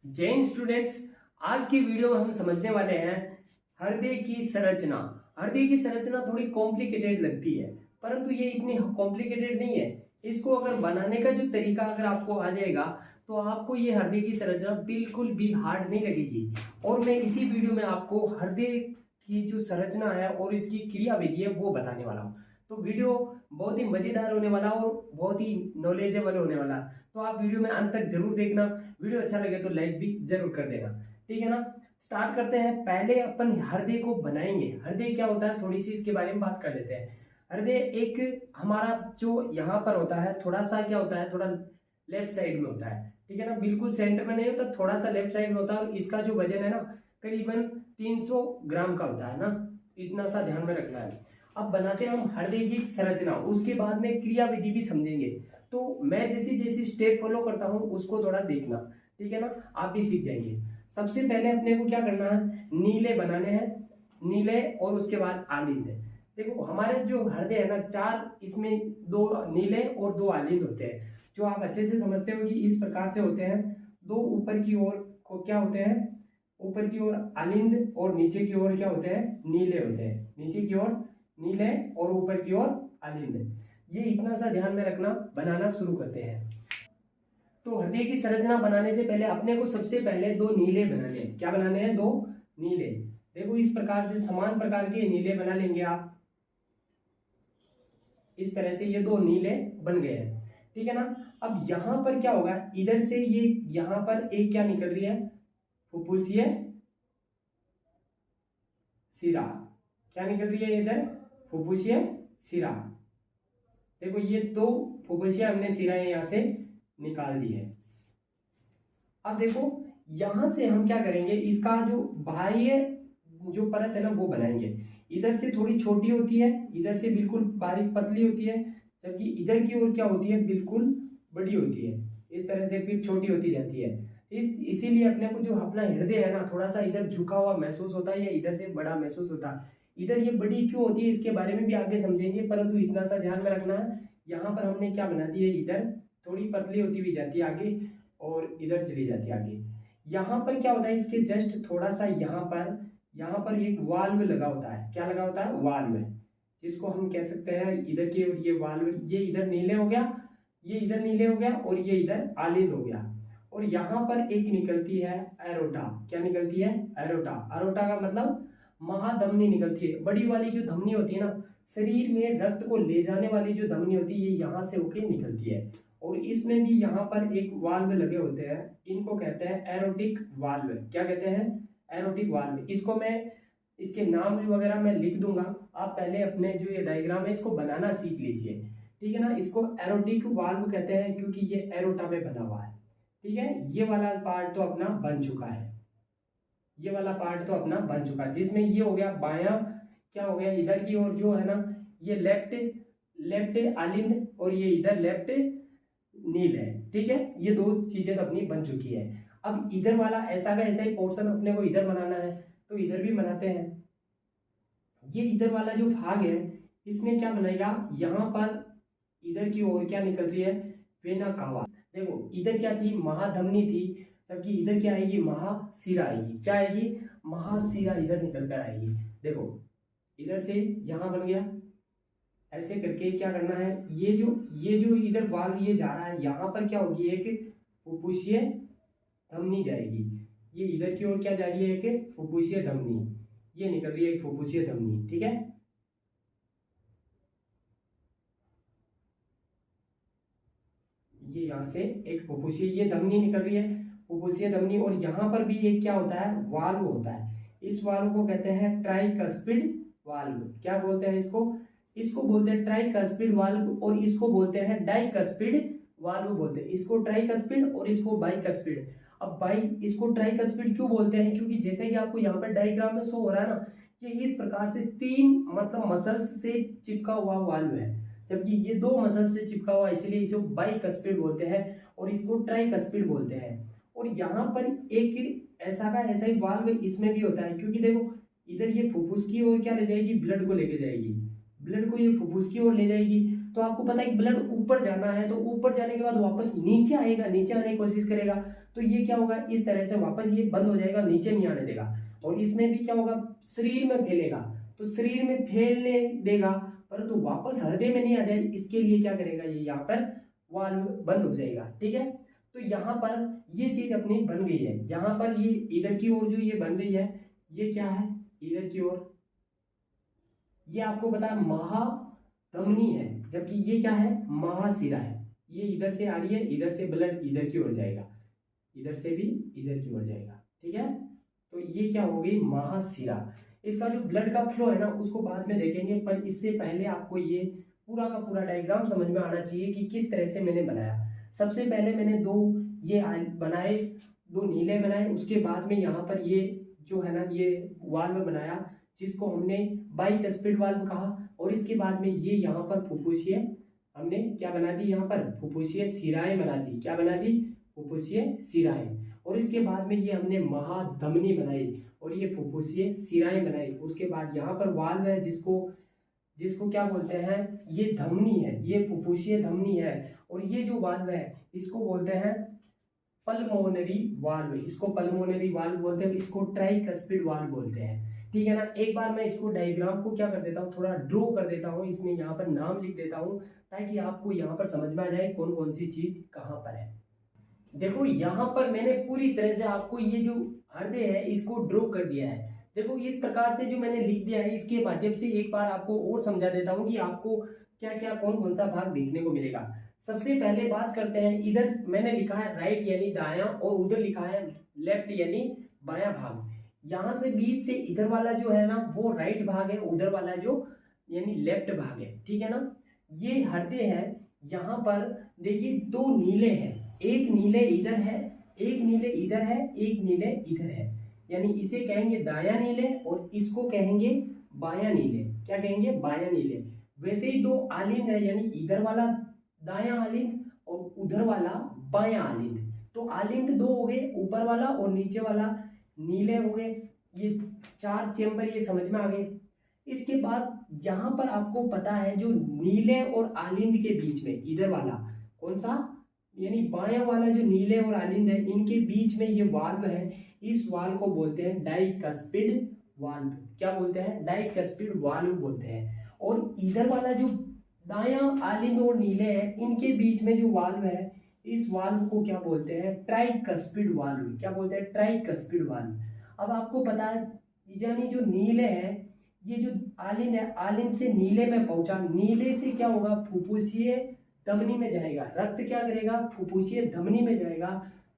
जय हिंद स्टूडेंट्स। आज की वीडियो में हम समझने वाले हैं हृदय की संरचना। हृदय की संरचना थोड़ी कॉम्प्लिकेटेड लगती है, परंतु ये इतनी कॉम्प्लिकेटेड नहीं है। इसको अगर बनाने का जो तरीका अगर आपको आ जाएगा तो आपको ये हृदय की संरचना बिल्कुल भी हार्ड नहीं लगेगी। और मैं इसी वीडियो में आपको हृदय की जो संरचना है और इसकी क्रिया विधि है वो बताने वाला हूँ। तो वीडियो बहुत ही मजेदार होने वाला और बहुत ही नॉलेजेबल होने वाला, तो आप वीडियो में अंत तक जरूर देखना। वीडियो अच्छा लगे तो लाइक भी जरूर कर देना, ठीक है ना। स्टार्ट करते हैं। पहले अपन हृदय को बनाएंगे। हृदय क्या होता है थोड़ी सी इसके बारे में बात कर लेते हैं। हृदय एक हमारा जो यहाँ पर होता है, थोड़ा सा क्या होता है, थोड़ा लेफ्ट साइड में होता है, ठीक है ना। बिल्कुल सेंटर में नहीं होता, थोड़ा सा लेफ्ट साइड में होता है। और इसका जो वजन है ना करीबन 300 ग्राम का होता है ना, इतना सा ध्यान में रखना है। अब बनाते हैं हम हृदय की संरचना, उसके बाद में क्रिया विधि भी समझेंगे। तो मैं जैसी जैसी स्टेप फॉलो करता हूं उसको थोड़ा देखना, ठीक है ना, आप भी सीख जाएंगे। सबसे पहले अपने को क्या करना है, नीले बनाने हैं, नीले, और उसके बाद आलिंद। देखो हमारे जो हृदय है ना, चार, इसमें दो नीले और दो आलिंद होते हैं, जो आप अच्छे से समझते हो कि इस प्रकार से होते हैं। दो ऊपर की ओर को क्या होते हैं, ऊपर की ओर आलिंद, और नीचे की ओर क्या होते हैं, नीले होते हैं। नीचे की ओर नीले और ऊपर की ओर आलिंद। ये इतना सा ध्यान में रखना। बनाना शुरू करते हैं। तो हृदय की संरचना बनाने से पहले अपने को सबसे पहले दो नीले बनाने हैं। क्या बनाने हैं, दो नीले। देखो इस प्रकार से समान प्रकार के नीले बना लेंगे आप। इस तरह से ये दो नीले बन गए हैं, ठीक है ना। अब यहां पर क्या होगा, इधर से ये यहां पर एक क्या निकल रही है, फुफ्फुसीय सिरा। क्या निकल रही है इधर, फुफ्फुसीय सिरा। देखो ये दो फुफ्फुसियां हमने सिराएं यहां से निकाल दी है। अब देखो यहां से हम क्या करेंगे, इसका जो बाह्य जो परत है ना वो बनाएंगे। इधर से थोड़ी छोटी होती है, इधर से बिल्कुल बारीक पतली होती है, जबकि इधर की ओर क्या होती है, बिल्कुल बड़ी होती है। इस तरह से फिर छोटी होती जाती है। इसीलिए अपने को जो अपना हृदय है ना थोड़ा सा इधर झुका हुआ महसूस होता है या इधर से बड़ा महसूस होता है। इधर ये बड़ी क्यों होती है इसके बारे में भी आगे समझेंगे, परंतु इतना सा ध्यान में रखना है। यहाँ पर हमने क्या बना दी है, इधर थोड़ी पतली होती हुई जाती है आगे, और इधर चली जाती है आगे। यहाँ पर क्या होता है, इसके जस्ट थोड़ा सा यहाँ पर एक वाल्व लगा होता है। क्या लगा होता है, वाल्व, जिसको हम कह सकते हैं इधर की ओर ये वाल्व, ये इधर नीले हो गया, ये इधर नीले हो गया, और ये इधर आलिंद हो गया। और यहाँ पर एक निकलती है एरोटा। क्या निकलती है, एरोटा। एरोटा का मतलब महाधमनी निकलती है। बड़ी वाली जो धमनी होती है ना, शरीर में रक्त को ले जाने वाली जो धमनी होती है, ये यहाँ से होके निकलती है। और इसमें भी यहाँ पर एक वाल्व लगे होते हैं, इनको कहते हैं एरोटिक वाल्व। क्या कहते हैं, एरोटिक वाल्व। इसको मैं इसके नाम वगैरह मैं लिख दूंगा, आप पहले अपने जो ये डायग्राम है इसको बनाना सीख लीजिए, ठीक है ना। इसको एरोटिक वाल्व कहते हैं क्योंकि ये एरोटा में बना हुआ है, ठीक है। ये वाला पार्ट तो अपना बन चुका है, ये वाला पार्ट तो अपना बन चुका है, जिसमें ये हो गया बायां, क्या हो गया इधर की ओर जो है ना, ये लेफ्ट लेफ्ट आलिंद, और ये इधर लेफ्ट नील है, ठीक है। ये दो चीजें तो अपनी बन चुकी है। अब इधर वाला ऐसा का ऐसा ही पोर्शन अपने को इधर बनाना है, तो इधर भी बनाते हैं। ये इधर वाला जो भाग है इसमें क्या बनेगा, यहाँ पर इधर की ओर क्या निकल रही है, वेना कावा। देखो इधर क्या थी, महाधमनी थी, जबकि इधर क्या आएगी, महाशिरा आएगी। क्या आएगी, महाशिरा इधर निकल कर आएगी। देखो इधर से यहाँ बन गया, ऐसे करके क्या करना है, ये जो इधर वाल्व ये जा रहा है, यहाँ पर क्या होगी, एक फुफ्फुसीय धमनी जाएगी। ये इधर की ओर क्या जा रही है, एक फुफ्फुसीय धमनी, ये निकल रही है एक फुफ्फुसीय धमनी, ठीक है। ये यहाँ से एक फुफ्फुसीय ये धमनी निकल रही है, फुफ्फुसीय धमनी। और यहाँ पर भी एक क्या होता है, वाल्व होता है। इस वाल्व को कहते हैं ट्राइकस्पिड वाल्व। क्या बोलते हैं इसको, इसको बोलते हैं ट्राइकस्पिड वाल्व, और इसको बोलते हैं डाइकस्पिड वाल्व बोलते हैं। इसको ट्राइकस्पिड और इसको बाइकस्पिड। अब इसको ट्राइकस्पिड क्यों बोलते हैं, क्योंकि जैसे कि आपको यहाँ पर डायग्राम में शो हो रहा है ना, ये इस प्रकार से तीन मतलब मसल्स से चिपका हुआ वाल्व है, जबकि ये दो मसल से चिपका हुआ, इसीलिए इसे बाइकस्पिड बोलते हैं और इसको ट्राइकस्पिड बोलते हैं। और यहाँ पर एक ऐसा का ऐसा ही वाल्व इसमें भी होता है, क्योंकि देखो इधर ये फुफ्फुस की ओर क्या ले जाएगी, ब्लड को लेके जाएगी, ब्लड को ये फुफ्फुस की ओर ले जाएगी। तो आपको पता है कि ब्लड ऊपर जाना है, तो ऊपर जाने के बाद वापस नीचे आएगा, नीचे आने की कोशिश करेगा, तो ये क्या होगा, इस तरह से वापस ये बंद हो जाएगा, नीचे नहीं आने देगा। और इसमें भी क्या होगा, शरीर में फैलेगा, तो शरीर में फैलने देगा, परंतु वापस हृदय में नहीं आ जाए, इसके लिए क्या करेगा, ये यहाँ पर वाल्व बंद हो जाएगा। ठीक है, तो यहाँ पर ये चीज अपनी बन गई है। यहाँ पर ये इधर की ओर जो ये बन रही है, ये क्या है, इधर की ओर ये आपको पता है महाधमनी है, जबकि ये क्या है, महाशिरा है। ये इधर से आ रही है, इधर से ब्लड इधर की ओर जाएगा, इधर से भी इधर की ओर जाएगा। ठीक है, तो ये क्या हो गई, महाशिरा। इसका जो ब्लड का फ्लो है ना, उसको बाद में देखेंगे, पर इससे पहले आपको ये पूरा का पूरा डायग्राम समझ में आना चाहिए कि किस तरह से मैंने बनाया। सबसे पहले मैंने दो ये बनाए, दो नीले बनाए, उसके बाद में यहाँ पर ये जो है ना, ये वाल्व बनाया जिसको हमने बाइकस्पिड वाल्व कहा, और इसके बाद में ये यहाँ पर फुफ्फुसीय हमने क्या बना दी, यहाँ पर फुफ्फुसीय शिराएं बना दी। क्या बना दी, फुफ्फुसीय शिराएं। और इसके बाद में ये हमने महाधमनी बनाई और ये फुफ्फुसीय शिराएं बनाई। उसके बाद यहाँ पर वाल्व है जिसको क्या बोलते हैं, ये धमनी है, ये फुफ्फुसीय धमनी है। और ये जो वाल्व है इसको बोलते हैं पल्मोनरी वाल्व, इसको पल्मोनरी वाल्व बोलते हैं, इसको ट्राइकस्पिड वाल्व बोलते हैं। ठीक है ना, एक बार मैं इसको डायग्राम को क्या कर देता हूँ, थोड़ा ड्रॉ कर देता हूँ, इसमें यहाँ पर नाम लिख देता हूँ ताकि आपको यहाँ पर समझ में आ जाए कौन कौन सी चीज कहाँ पर है। देखो यहाँ पर मैंने पूरी तरह से आपको ये जो हृदय है इसको ड्रॉ कर दिया है। देखो इस प्रकार से जो मैंने लिख दिया है, इसके माध्यम से एक बार आपको और समझा देता हूँ कि आपको क्या क्या कौन कौन सा भाग देखने को मिलेगा। सबसे पहले बात करते हैं, इधर मैंने लिखा है राइट यानी दायां, और उधर लिखा है लेफ्ट यानी बायां भाग। यहाँ से बीच से इधर वाला जो है ना वो राइट भाग है, उधर वाला जो यानी लेफ्ट भाग है। ठीक है ना, ये हृदय है। यहाँ पर देखिए दो नीले हैं, एक नीले इधर है, एक नीले इधर है, एक नीले इधर है, यानी इसे कहेंगे दायां नीले और इसको कहेंगे बायां नीले। क्या कहेंगे, बायां नीले। वैसे ही दो आलिंद है, यानी इधर वाला दायां आलिंद और उधर वाला बायां आलिंद। तो आलिंद दो हो गए, ऊपर वाला और नीचे वाला नीले हो गए। ये चार चेंबर ये समझ में आ गए। इसके बाद यहाँ पर आपको पता है जो नीले और आलिंद के बीच में इधर वाला कौन सा, यानी बायां वाला जो नीले और आलिंद है इनके बीच में ये वाल्व है, इस वाल्व को बोलते हैं डाइकस्पिड वाल्व। क्या बोलते हैं, डाइकस्पिड वाल्व बोलते हैं। और इधर वाला जो दायां आलिंद और नीले है इनके बीच में जो वाल्व है, इस वाल्व को क्या बोलते हैं, ट्राइकस्पिड वाल्व। क्या बोलते हैं, ट्राइकस्पिड वाल्व। अब आपको पता है यानी जो नीले है, ये जो आलिंद है, आलिंद से नीले में पहुंचा, नीले से क्या होगा, फुफ्फुसीय धमनी में जाएगा। रक्त क्या करेगा, फुफ्फुसीय धमनी में जाएगा।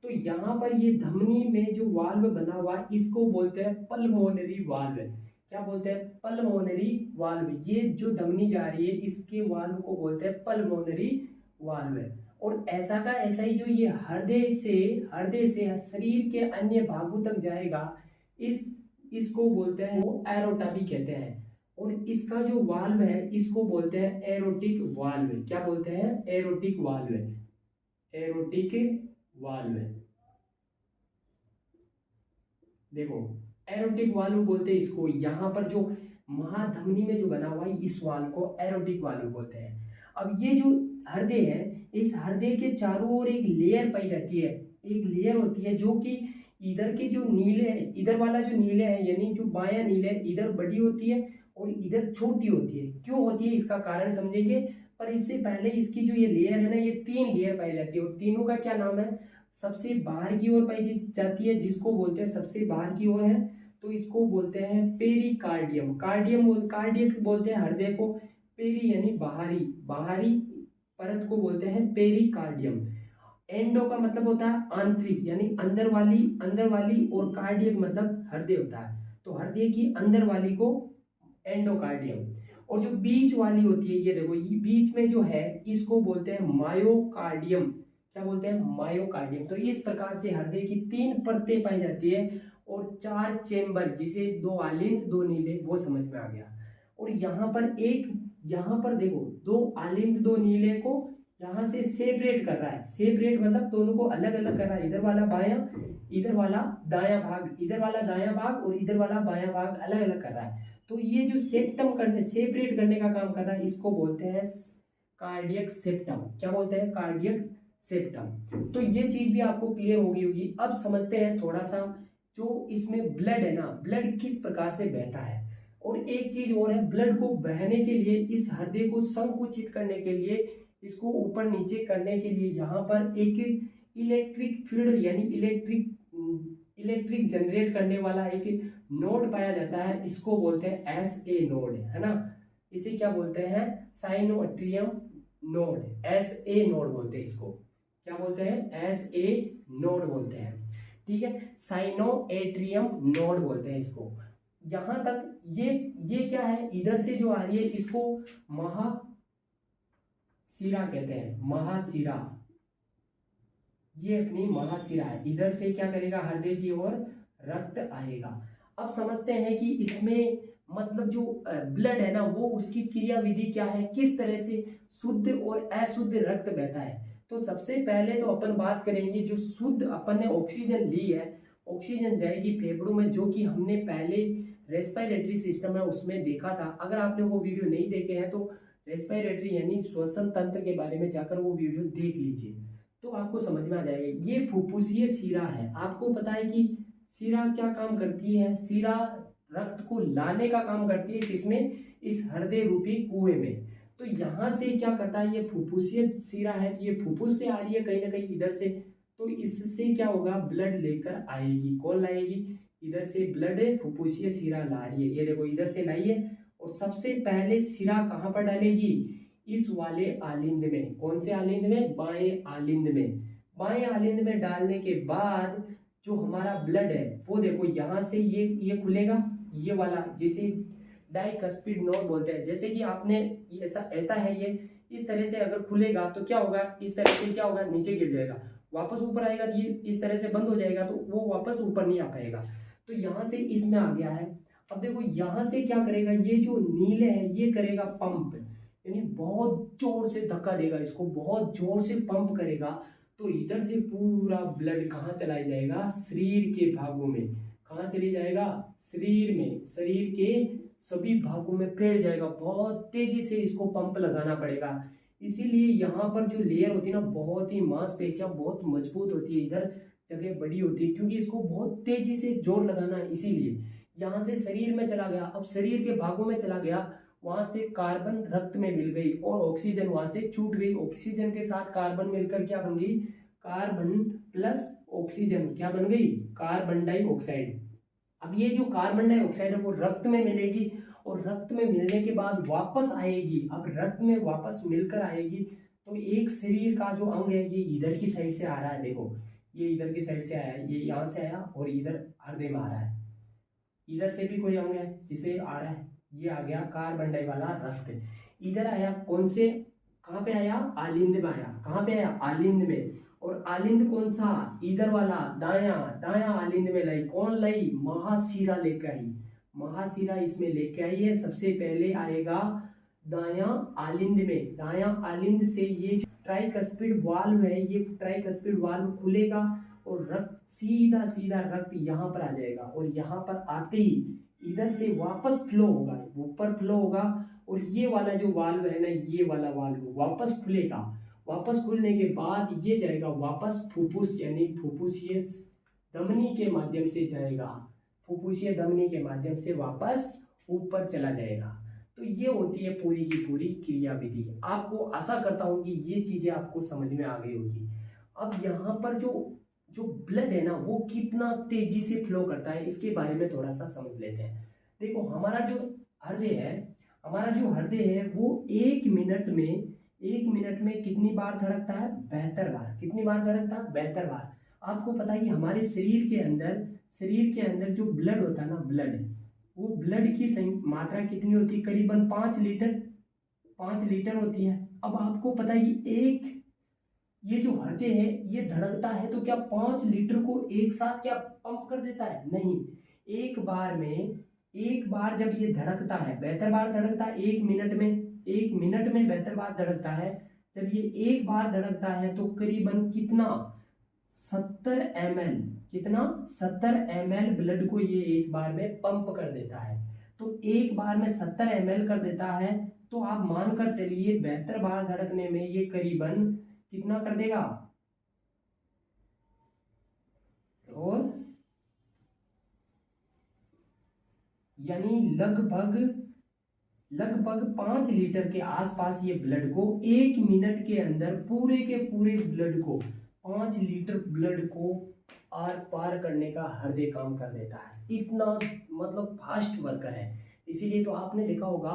तो यहाँ पर ये धमनी में जो वाल्व बना हुआ इसको बोलते हैं पल्मोनरी वाल्व। क्या बोलते हैं, पल्मोनरी वाल्व। ये जो धमनी जा रही है इसके वाल्व को बोलते हैं पल्मोनरी वाल्व। और ऐसा का ऐसा ही जो ये हृदय से शरीर के अन्य भागों तक जाएगा, इसको बोलते हैं वो एरोटा भी कहते हैं। और इसका जो वाल्व है इसको बोलते हैं एरोटिक वाल्व। क्या बोलते हैं, एरोटिक वाल्व, एरोटिक वाल्व। देखो एरोटिक वाल्व बोलते हैं इसको। यहाँ पर जो महाधमनी में जो बना हुआ है इस वाल्व को एरोटिक वाल्व बोलते हैं। अब ये जो हृदय है, इस हृदय के चारों ओर एक लेयर पाई जाती है, एक लेयर होती है जो कि इधर के जो नीले है, इधर वाला जो नीले है यानी जो बायां नीले इधर बड़ी होती है और इधर छोटी होती है। क्यों होती है इसका कारण समझेंगे, पर इससे पहले इसकी जो ये लेयर है ना, ये तीन लेयर पाई जाती है। और तीनों का क्या नाम है, सबसे बाहर की ओर पाई जाती है जिसको बोलते हैं, सबसे बाहर की ओर है तो इसको बोलते हैं पेरिकार्डियम। कार्डियक बोलते हैं हृदय को, पेरी यानी बाहरी परत को बोलते हैं पेरिकार्डियम। एंडो का मतलब होता है आंतरिक यानी अंदर वाली और कार्डियक मतलब हृदय होता है, तो हृदय की अंदर वाली को एंडोकार्डियम। और जो बीच वाली होती है, ये देखो ये बीच में जो है इसको बोलते हैं मायोकार्डियम। क्या बोलते हैं, मायोकार्डियम। तो इस प्रकार से हृदय की तीन परतें पाई जाती है और चार चेंबर, जिसे दो आलिंद दो नीले, वो समझ में आ गया। और यहाँ पर देखो दो आलिंद दो नीले को यहाँ से सेपरेट कर रहा है। सेपरेट मतलब दोनों को अलग अलग कर रहा है, इधर वाला बायां, इधर वाला दायां भाग, इधर वाला दायां भाग और इधर वाला बायां भाग अलग अलग कर रहा है। तो ये जो सेपरेट करने का काम कर रहा है इसको बोलते हैं कार्डियक सेप्टम। क्या बोलते हैं? Cardiac septum. तो ये चीज भी आपको क्लियर हो गई होगी। अब समझते हैं थोड़ा सा जो इसमें ब्लड है ना, ब्लड किस प्रकार से बहता है। और एक चीज और है, ब्लड को बहने के लिए, इस हृदय को संकुचित करने के लिए, इसको ऊपर नीचे करने के लिए यहाँ पर एक इलेक्ट्रिक फील्ड यानी इलेक्ट्रिक जनरेट करने वाला एक नोड पाया जाता है। इसको बोलते हैं SA नोड, है ना। इसे क्या बोलते हैं? साइनोएट्रियम नोड, SA नोड बोलते हैं इसको। क्या बोलते हैं? SA नोड बोलते हैं, ठीक है। साइनोएट्रियम नोड बोलते हैं इसको। यहां तक ये क्या है? इधर से जो आ रही है इसको महाशिरा कहते हैं, महाशिरा। ये अपनी महाशिरा है। इधर से क्या करेगा? हृदय की ओर रक्त आएगा। अब समझते हैं कि इसमें मतलब जो ब्लड है ना, वो उसकी क्रिया विधि क्या है, किस तरह से शुद्ध और अशुद्ध रक्त बहता है। तो सबसे पहले तो अपन बात करेंगे, जो शुद्ध अपन ने ऑक्सीजन ली है, ऑक्सीजन जाएगी फेफड़ों में, जो कि हमने पहले रेस्पिरेटरी सिस्टम है उसमें देखा था। अगर आपने वो वीडियो नहीं देखे हैं तो रेस्पिरेटरी यानी श्वसन तंत्र के बारे में जाकर वो वीडियो देख लीजिए, तो आपको समझ में आ जाएगा। ये फुफ्फुसीय शिरा है। आपको पता है कि शिरा क्या काम करती है? शिरा रक्त को लाने का काम करती है, किसमें? इस हृदय रूपी कुएं में। तो यहां से क्या करता है? ये फुफ्फुसीय शिरा है, तो ये फुफ्फुस से आ रही है कहीं ना कहीं इधर से, तो इससे क्या होगा? ब्लड लेकर आएगी। कौन लाएगी? इधर से ब्लड फुफ्फुसीय शिरा ला रही है। ये देखो इधर से लाई है, और सबसे पहले शिरा कहां पर डालेगी? इस वाले आलिंद में। कौन से आलिंद में? बाएं आलिंद में। बाएं आलिंद में डालने के बाद जो हमारा ब्लड है वो देखो यहां से ये खुलेगा, ये वाला, जिसे डाइकस्पिड नोड बोलते हैं। जैसे कि आपने ऐसा है, ये इस तरह से अगर खुलेगा तो क्या होगा? इस तरह से क्या होगा? नीचे गिर जाएगा, वापस ऊपर आएगा, तो ये इस तरह से बंद हो जाएगा, तो वो वापस ऊपर नहीं आ पाएगा। तो यहां से इसमें आ गया है। अब देखो यहां से क्या करेगा? ये जो नीले है ये करेगा पंप, यानी बहुत जोर से धक्का देगा, इसको बहुत जोर से पंप करेगा। तो इधर से पूरा ब्लड कहाँ चला जाएगा? शरीर के भागों में। कहाँ चली जाएगा? शरीर में, शरीर के सभी भागों में फैल जाएगा। बहुत तेजी से इसको पंप लगाना पड़ेगा। इसीलिए यहाँ पर जो लेयर होती है ना, बहुत ही मांसपेशियां बहुत मजबूत होती है, इधर जगह बड़ी होती है, क्योंकि इसको बहुत तेजी से जोर लगाना है। इसीलिए यहाँ से शरीर में चला गया, अब शरीर के भागों में चला गया, वहां से कार्बन रक्त में मिल गई और ऑक्सीजन वहां से छूट गई। ऑक्सीजन के साथ कार्बन मिलकर क्या बन गई? कार्बन प्लस ऑक्सीजन क्या बन गई? Carbon dioxide. अब ये जो कार्बन डाइऑक्साइड है वो रक्त में मिलेगी, और रक्त में मिलने के बाद वापस आएगी। अब रक्त में वापस मिलकर आएगी, तो एक शरीर का जो अंग है ये इधर की साइड से आ रहा है। देखो ये इधर की साइड से आया, ये यहाँ से आया और इधर हृदय में आ रहा है। इधर से भी कोई अंग है जिसे आ रहा है, ये आ गया कार्बन डाई वाला रक्त। इधर आया, कौन से, कहाँ पे आया? आलिंद में आया। कहाँ पे आया? आलिंद में। और आलिंद कौन सा? इधर वाला, दाया, दाया आलिंद में लाई। कौन लाई? महाशिरा लेके आई। महाशिरा इसमें लेके आई है। सबसे पहले आएगा दाया आलिंद में। दाया आलिंद से ये जो ट्राइकस्पिड वाल्व है, ये ट्राइकस्पिड वाल्व खुलेगा और रक्त सीधा सीधा रक्त यहाँ पर आ जाएगा, और यहाँ पर आते ही इधर से वापस फ्लो होगा, ऊपर फ्लो होगा, और ये वाला जो वाल्व है ना, ये वाला वाल्व वापस खुलेगा। वापस खुलने के बाद ये जाएगा वापस फुफ्फुस यानी फुफ्फुसीय धमनी के माध्यम से जाएगा। फुफ्फुसीय धमनी के माध्यम से वापस ऊपर चला जाएगा। तो ये होती है पूरी की पूरी क्रिया विधि। आपको आशा करता हूँ कि ये चीजें आपको समझ में आ गई होगी। अब यहाँ पर जो ब्लड है ना, वो कितना तेजी से फ्लो करता है, इसके बारे में थोड़ा सा समझ लेते हैं। देखो हमारा जो हृदय है वो एक मिनट में कितनी बार धड़कता है? 72 बार। कितनी बार धड़कता है? 72 बार। आपको पता है कि हमारे शरीर के अंदर जो ब्लड होता है ना, वो ब्लड की मात्रा कितनी होती है? करीबन 5 लीटर होती है। अब आपको पता है कि ये जो हृदय है ये धड़कता है, तो क्या 5 लीटर को एक साथ क्या पंप कर देता है? नहीं। एक बार जब ये धड़कता है, 72 बार धड़कता है एक मिनट में 72 बार धड़कता है। जब ये एक बार धड़कता है तो करीबन कितना? 70 ml। कितना? 70 ml ब्लड को ये एक बार में पंप कर देता है। तो एक बार में 70 ml कर देता है, तो आप मानकर चलिए 72 बार धड़कने में ये करीबन कितना कर देगा, और यानी लगभग 5 लीटर के आसपास ये ब्लड को 1 मिनट के अंदर पूरे के पूरे ब्लड को 5 लीटर ब्लड को आर पार करने का हृदय काम कर देता है। इतना मतलब फास्ट वर्कर है। इसीलिए तो आपने देखा होगा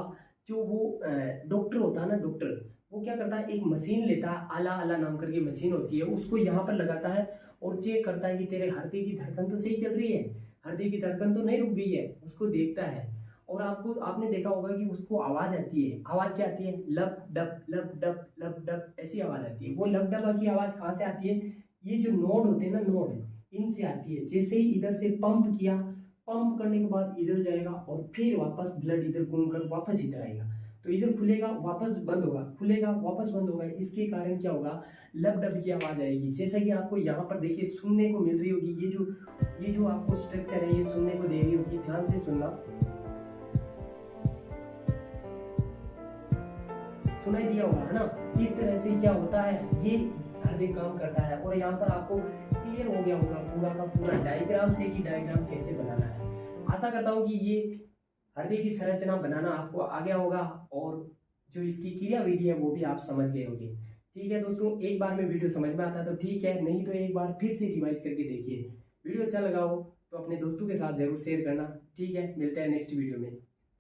जो वो डॉक्टर होता है ना, डॉक्टर वो क्या करता है, एक मशीन लेता है, आला नाम करके मशीन होती है, उसको यहाँ पर लगाता है और चेक करता है कि तेरे हृदय की धड़कन तो सही चल रही है, हृदय की धड़कन तो नहीं रुक गई है, उसको देखता है। और आपने देखा होगा कि उसको आवाज आती है, आवाज क्या आती है, लब डब लब डब लब डब, ऐसी आवाज आती है। वो लब डब की आवाज कहाँ से आती है, ये जो नोड होते हैं ना, नोड इनसे आती है। जैसे ही इधर से पंप किया, पंप करने के बाद इधर जाएगा और फिर वापस ब्लड इधर घूमकर वापस इधर आएगा, तो इधर खुलेगा वापस बंद होगा, खुलेगा वापस बंद होगा। इसके कारण क्या होगा, लब डब की आवाज आएगी। जैसा कि आपको यहाँ पर देखिए सुनने को मिल रही होगी, ये जो आपको स्ट्रक्चर है ये सुनने को दे रही होगी, ध्यान से सुनना, सुनाई दिया होगा है ना। इस तरह से क्या होता है, ये हृदय काम करता है। और यहाँ पर आपको क्लियर हो गया होगा पूरा का पूरा डायग्राम से कि डायग्राम कैसे बनाना है। आशा करता हूँ कि ये हृदय की संरचना बनाना आपको आ गया होगा और जो इसकी क्रिया विधि है वो भी आप समझ गए होंगे। ठीक है दोस्तों, एक बार में वीडियो समझ में आता है तो ठीक है, नहीं तो एक बार फिर से रिवाइज करके देखिए। वीडियो अच्छा लगा हो तो अपने दोस्तों के साथ जरूर शेयर करना। ठीक है, मिलते हैं नेक्स्ट वीडियो में।